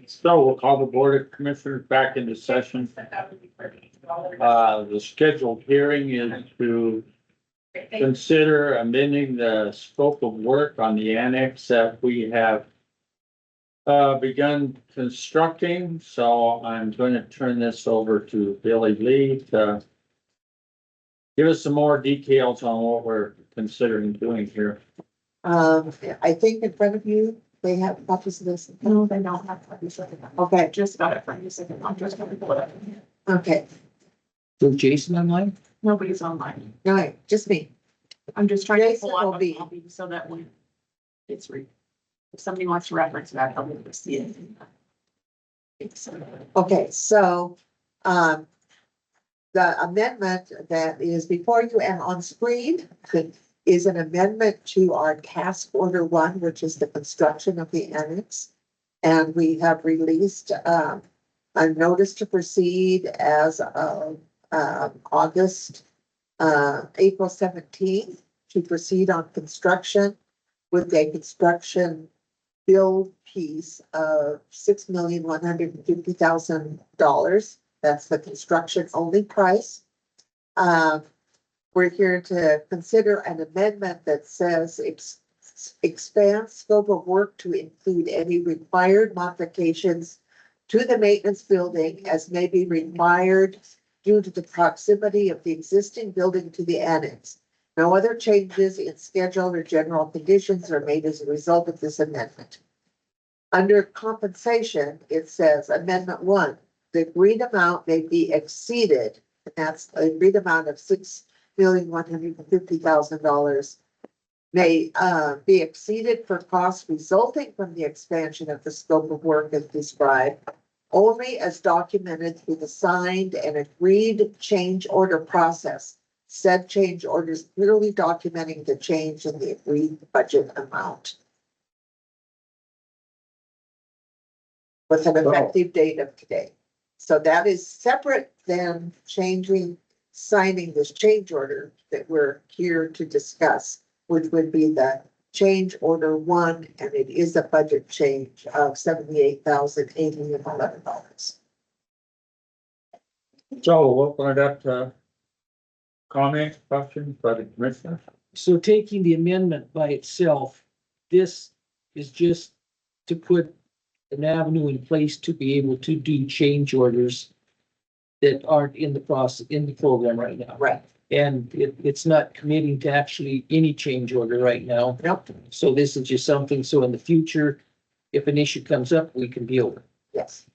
So we'll call the Board of Commissioners back into session. The scheduled hearing is to consider amending the scope of work on the annex that we have begun constructing. So I'm going to turn this over to Billy Lee to give us some more details on what we're considering doing here. I think in front of you, they have copies of this. No, they don't have copies of it. Okay, Just got it from you, so I'm just gonna pull it up. okay, So Jason online? Nobody's online. no, just me. I'm just trying to Jason pull will up be- a copy so that when it's if somebody wants to reference that, I'll be able to see it. Okay, so, the amendment that is before you and on screen is an amendment to our task order 1, which is the construction of the annex. And we have released, a notice to proceed as of, April 17th to proceed on construction with a construction build piece of $6,150,000. That's the construction only price. We're here to consider an amendment that says expand scope of work to include any required modifications to the maintenance building as may be required due to the proximity of the existing building to the annex. No other changes in schedule or general conditions are made as a result of this amendment. Under compensation, it says Amendment 1, the agreed amount may be exceeded, and that's the agreed amount of $6,150,000 may be exceeded for costs resulting from the expansion of the scope of work as described, only as documented through the signed and agreed change order process. Said change orders clearly documenting the change in the agreed budget amount, with an effective date of today. So that is separate than signing this change order that we're here to discuss, which would be the change order 1, and it is a budget change of $78,811. So we'll open it up to comments, questions by the commissioners. So taking the amendment by itself, this is just to put an avenue in place to be able to do change orders that aren't in the process, in the program right now. Right. And it's not committing to actually any change order right now. Nope. So this is just something, so in the future, if an issue comes up, we can deal with it. Yes.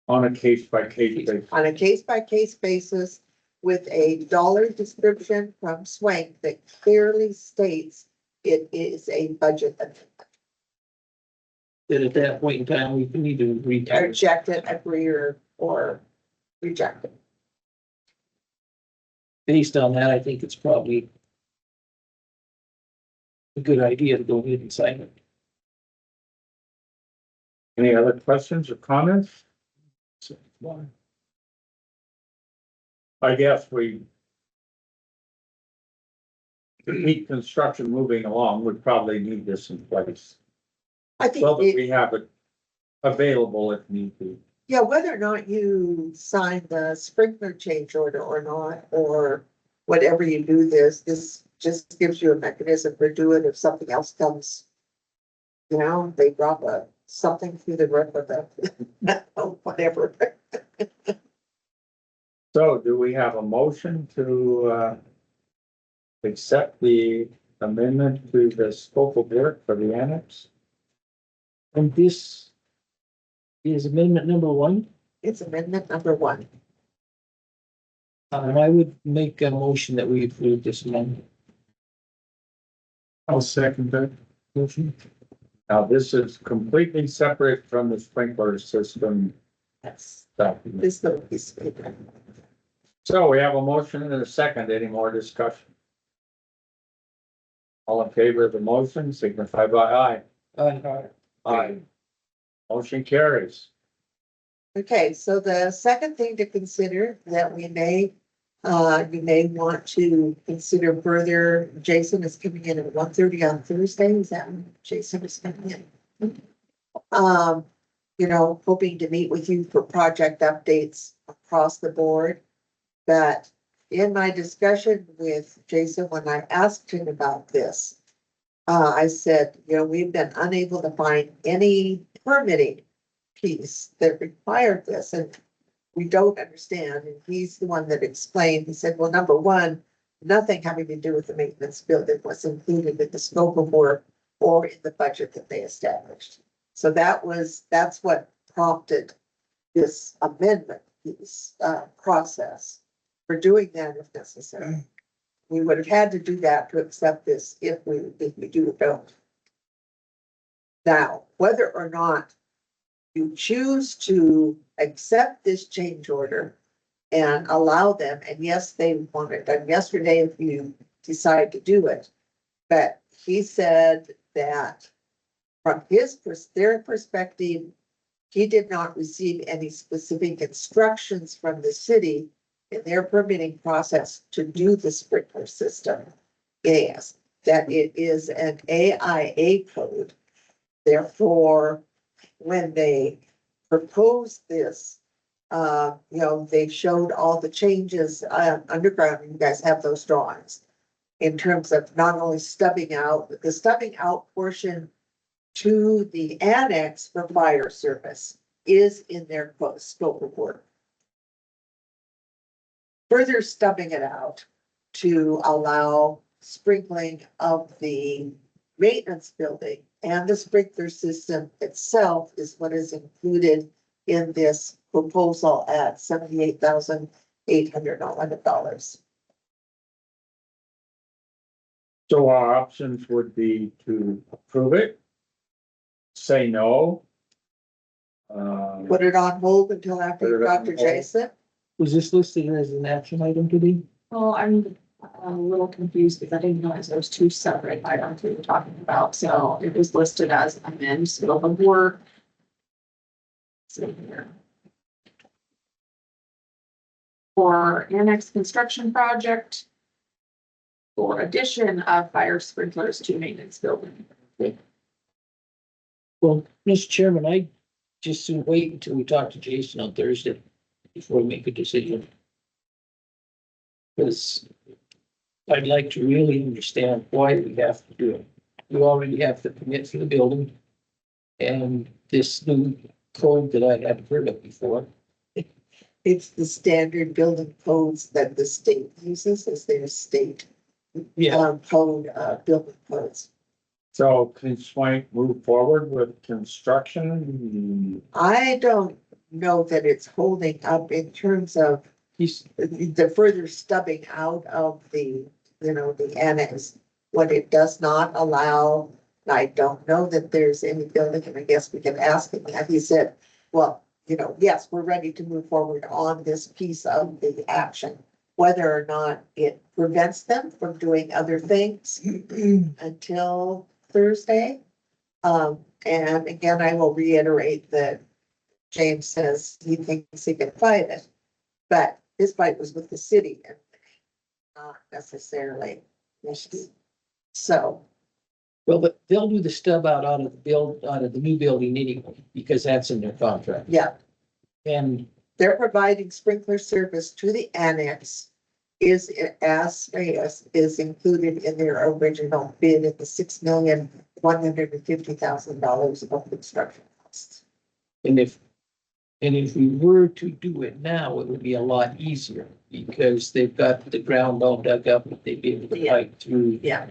On a case by case basis. On a case-by-case basis with a dollar description from Swank that clearly states it is a budget amendment. That at that point in time, we need to agree to it. Reject it, agree, or reject it. Based on that, I think it's probably a good idea to go ahead and sign it. Any other questions or comments? I guess we to keep construction moving along, would probably need this in place. I think, So that we have it available if need be. yeah, whether or not you sign the sprinkler change order or not, or whatever you do this just gives you a mechanism for doing if something else comes. You know, they drop something through the roof of the, whatever. So do we have a motion to accept the amendment to the scope of work for the annex? And this is amendment number 1. It's amendment number 1. I would make a motion that we approve this amendment. I'll second that motion. Now, this is completely separate from the sprinkler system That's, document. this little piece of paper. So we have a motion and a second. Any more discussion? All in favor of the motion, signify by aye. Aye. Motion carries. Okay, so the second thing to consider that we may You may want to consider further, Jason is coming in at 1:30 on Thursday, is that when Jason is coming in? You know, hoping to meet with you for project updates across the board. But in my discussion with Jason, when I asked him about this, I said, you know, we've been unable to find any permitting piece that required this, and we don't understand. And he's the one that explained, he said, well, number one, nothing having to do with the maintenance building was included in the scope of work or in the budget that they established. So that's what prompted this amendment piece, process for doing that if necessary. We would have had to do that to accept this if we do or don't. Now, whether or not you choose to accept this change order and allow them, and yes, they want it done yesterday if you decide to do it. But he said that from their perspective, he did not receive any specific instructions from the city in their permitting process to do the sprinkler system. Yes, that it is an AIA code. Therefore, when they proposed this, you know, they showed all the changes underground. You guys have those drawings in terms of not only stubbing out, the stubbing out portion to the annex for fire service is in their scope of work. Further stubbing it out to allow sprinkling of the maintenance building and the sprinkler system itself is what is included in this proposal at $78,811. So our options would be to approve it, say no. Put it on hold until after Put you it on talk to hold. Jason. Was this listed as an action item today? Well, I'm a little confused because I didn't realize there was two separate items we were talking about, so it was listed as amend scope of work. So here. For annex construction project. For addition of fire sprinklers to maintenance building. Well, Mr. Chairman, I just soon wait until we talk to Jason on Thursday before we make a decision. Because I'd like to really understand why we have to do it. We already have the permit for the building. And this new code that I hadn't heard of before. It's the standard building codes that the state uses as their state code, building codes. So can Swank move forward with construction? I don't know that it's holding up in terms of the further stubbing out of the, you know, the annex. What it does not allow, I don't know that there's any building, and I guess we can ask him that. He said, well, you know, yes, we're ready to move forward on this piece of the action. Whether or not it prevents them from doing other things until Thursday. And again, I will reiterate that James says he thinks he can fight it, but his fight was with the city and not necessarily. So, Well, but they'll do the stub out of the new building anyway, because that's in their contract. yeah, And they're providing sprinkler service to the annex is included in their original bid at the $6,150,000 of construction costs. And if we were to do it now, it would be a lot easier because they've got the ground all dug up, they'd be able to pipe through. Yeah.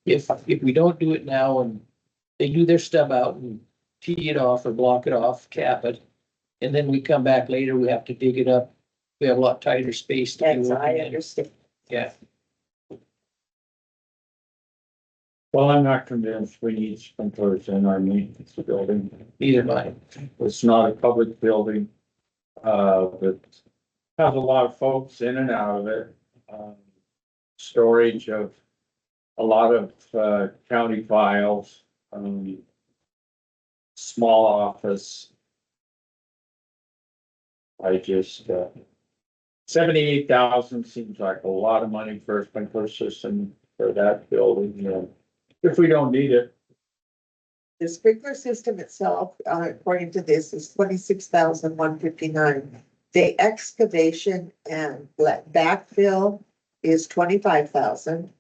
If we don't do it now and they do their stub out and tee it off or block it off, cap it, and then we come back later, we have to dig it up. We have a lot tighter space to That's, do I it. understand. Yeah, Well, I'm not convinced we need sprinklers in our maintenance building. either mine. It's not a public building. But has a lot of folks in and out of it. Storage of a lot of, county files, small office. I just, 78,000 seems like a lot of money for a sprinkler system for that building, you know. If we don't need it, The sprinkler system itself, according to this, is 26,159. The excavation and backfill is 25,000.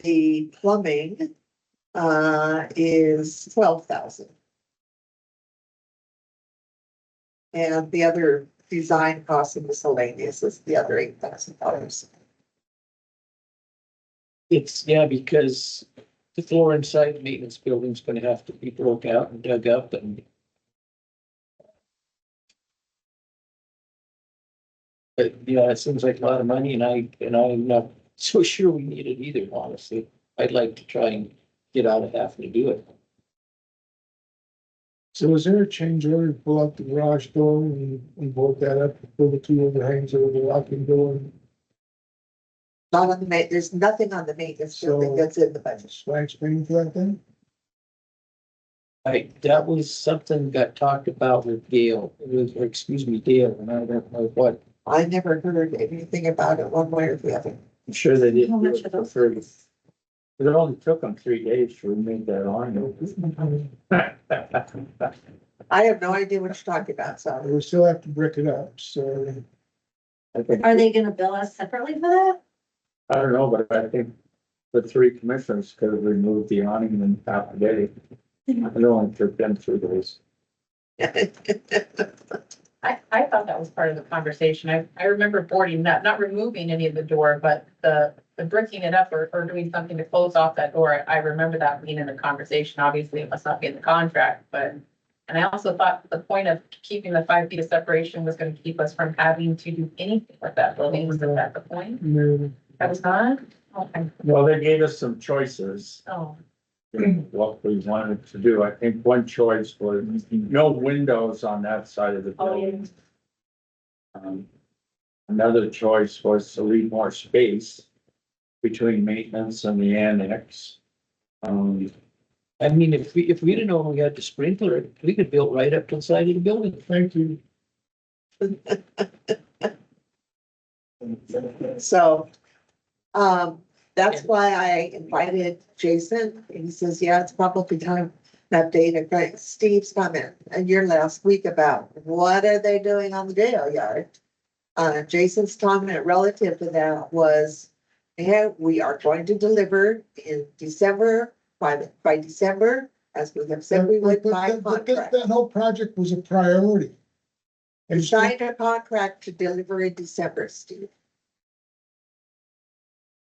The plumbing, is 12,000. And the other design costs and miscellaneous is the other $8,000. It's, yeah, because the floor inside the maintenance building's gonna have to be broke out and dug up and. But yeah, it seems like a lot of money and I'm not so sure we need it either, honestly. I'd like to try and get out of having to do it. So is there a change order to pull out the garage door and bolt that up, pull the two overhangs over the locking door? Not on the there's nothing on the maintenance building So- that's in the budget. Swank spring for that then? That was something got talked about with Gail, or excuse me, Dale, and I don't know what. I never heard anything about it one way or the other. I'm sure they didn't How do much it are for those? free. It only took them 3 days to remove that awning. I have no idea what you're talking about, so. We still have to brick it up, so I think, Are they gonna bill us separately for that? I don't know, but I think the 3 commissioners could have removed the awning in half a day. It only took them 3 days. I thought that was part of the conversation. I remember boarding, not removing any of the door, but the bricking it up or doing something to close off that door. I remember that being in the conversation. Obviously, it must not be in the contract, but. And I also thought the point of keeping the 5 feet of separation was gonna keep us from having to do anything with that building. Was that the point? no, That was not? Okay. Well, they gave us some choices, Oh, you know, what we wanted to do. I think one choice was no windows on that side of the oh, yeah. building. Another choice was to leave more space between maintenance and the annex. I mean, if we didn't know we had the sprinkler, we could build right up to the side of the building. thank you. So, that's why I invited Jason, and he says, yeah, it's probably time to update Steve's comment a year last week about what are they doing on the jail yard? Jason's comment relative to that was, yeah, we are going to deliver in December, by December, as we have said we would by But contract. that whole project was a priority. We And signed a contract to deliver in December, Steve,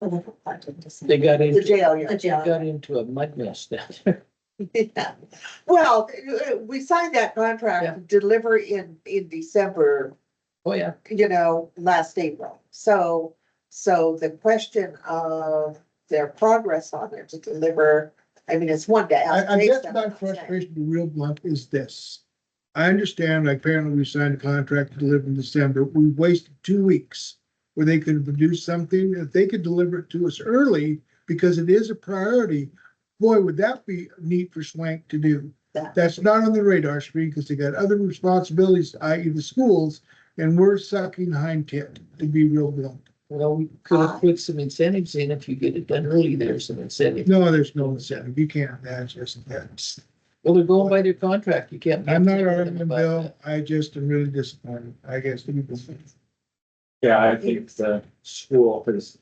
They got the into, jail The yard. jail. got into a mud mess then. Yeah. Well, we signed that contract Yeah. to deliver in December, Oh, yeah. you know, last April. So the question of their progress on it to deliver, I mean, it's one day. I guess my frustration, to be real blunt, is this. I understand, like, apparently we signed a contract to deliver in December. We wasted 2 weeks where they could produce something. If they could deliver it to us early, because it is a priority, boy, would that be neat for Swank to do. That's not on the radar screen because they got other responsibilities, i.e. the schools, and we're sucking hind tit, to be real blunt. Well, we could have put some incentives in if you get it done early. There's some incentive. No, there's no incentive. You can't, that's. Well, they're going by their contract. You can't. I'm not them arguing, about Bill. that. I just am really disappointed, I guess. Yeah, I think the school has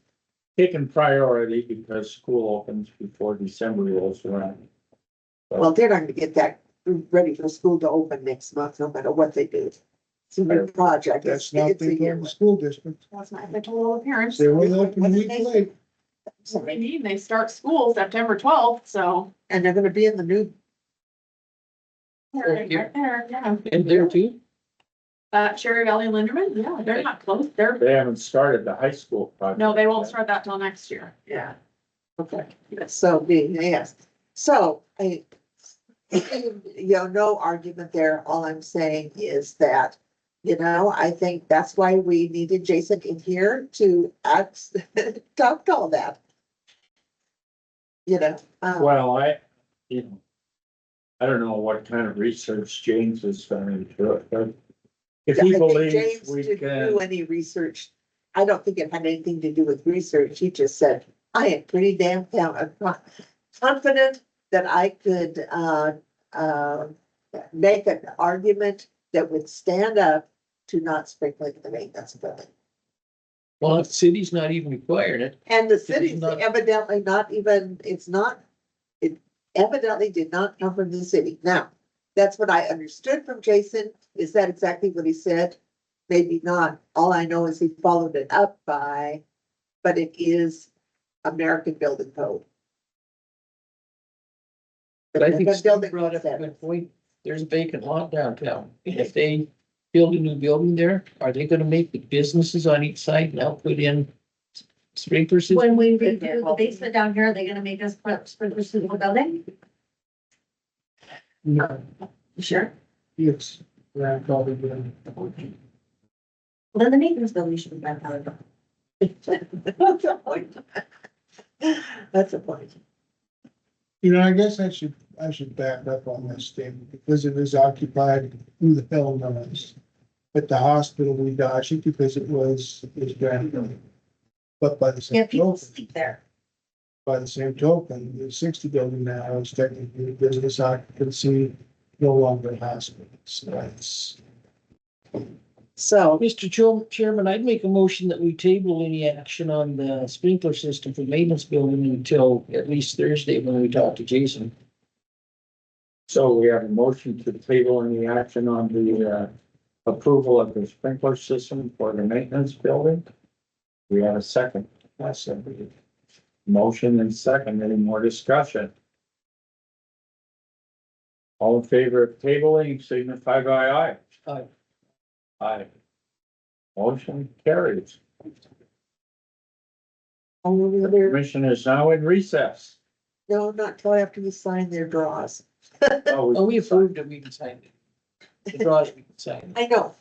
taken priority because school opens before December rolls around. Well, they're not gonna get that ready for school to open next month, no matter what they do. It's a new project. That's not It's a the year. school district. That's not, they told all the parents. They will open a What did week they say? late. So they mean, they start school September 12th, so. And they're gonna be in the new, They're right there, yeah. And there too? Cherry Valley and Linderman, yeah, they're not close, They haven't started the high school project. no, they won't start that till next year. yeah. Okay, so, yes, so, no argument there. All I'm saying is that, I think that's why we needed Jason in here to talk all that. Well, I don't know what kind of research James has done into it, but if I he think believes James we didn't can, do any research. I don't think it had anything to do with research. He just said, I am pretty damn confident that I could, make an argument that would stand up to not sprinkling the maintenance building. Well, if the city's not even requiring it, And the is city's not- evidently not even, it evidently did not come from the city. Now, that's what I understood from Jason. Is that exactly what he said? Maybe not. All I know is he followed it up by, but it is American Building Code. but I think The Steve building brought up a standards. good point. There's a vacant lot downtown. If they build a new building there, are they gonna make the businesses on each side now put in sprinkler systems? When we redo the basement down here, are they gonna make us put sprinklers through the building? No. You sure? Yes. Yeah, probably will. Well, then the maintenance building should be back out. That's a point. That's a point. You know, I guess I should back up on this statement because it was occupied, who the hell knows? At the hospital, we dodged it because it was grand. But by the Yeah, same people token, sleep there. the 60 building now is technically business occupancy, no longer hospital. So that's, So, Mr. Chairman, I'd make a motion that we table any action on the sprinkler system for maintenance building until at least Thursday when we talk to Jason. So we have a motion to table any action on the, approval of the sprinkler system for the maintenance building. We have a second. Yes, motion and second. Any more discussion? All in favor of tabling, signify by aye. Aye. Aye. Motion carries. only other, Commission is now in recess. no, not till after you sign their draws. Oh, we approved it, we can sign it. The draws we can sign. I know.